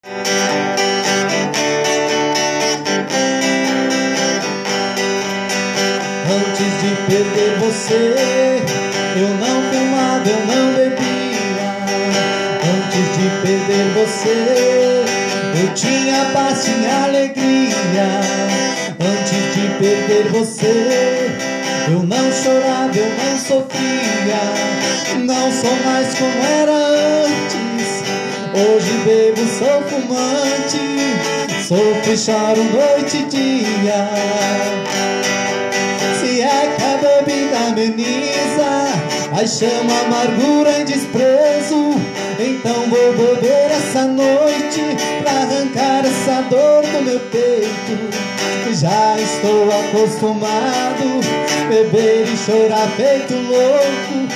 Antes de perder você, eu não fumava, eu não bebia. Antes de perder você, eu tinha paz, tinha alegria. Antes de perder você, eu não chorava, eu não sofria. Não sou mais como era antes. Hoje bebo, sou fumante, sofro e choro noite e dia. Se é que a bebida ameniza paixão, amargura e desprezo, então vou beber essa noite pra arrancar essa dor do meu peito. Já estou acostumado a beber e chorar feito louco.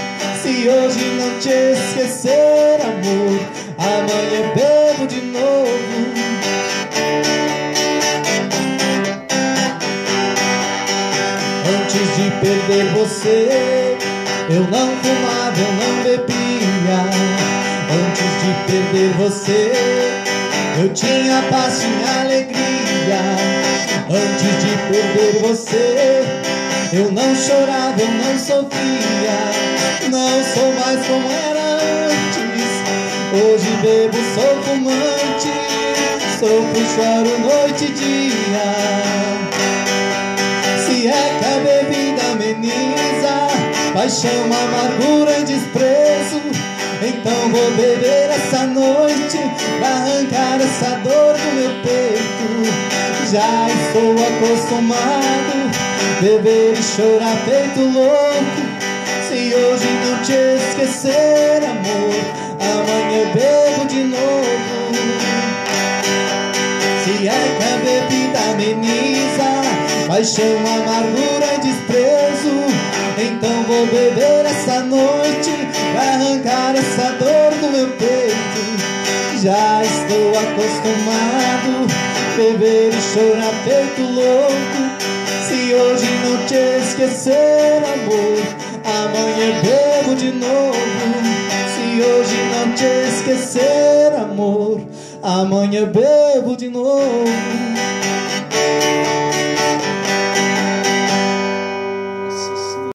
Se hoje não te esquecer, amor, amanhã bebo de novo. Antes de perder você, eu não fumava, eu não bebia. Antes de perder você, eu tinha paz, tinha alegria. Antes de perder você, eu não chorava, eu não sofria. Não sou mais como era antes. Hoje bebo, sou fumante, sofro e choro noite e dia. Se é que a bebida ameniza paixão, amargura e desprezo, então vou beber essa noite pra arrancar essa dor do meu peito. Já estou acostumado a beber e chorar feito louco. Se hoje não te esquecer, amor, amanhã bebo de novo. Se é que a bebida ameniza paixão, amargura e desprezo, então vou beber essa noite pra arrancar essa dor do meu peito. Já estou acostumado a beber e chorar feito louco. Se hoje não te esquecer, amor, amanhã bebo de novo. Se hoje não te esquecer, amor, amanhã bebo de novo.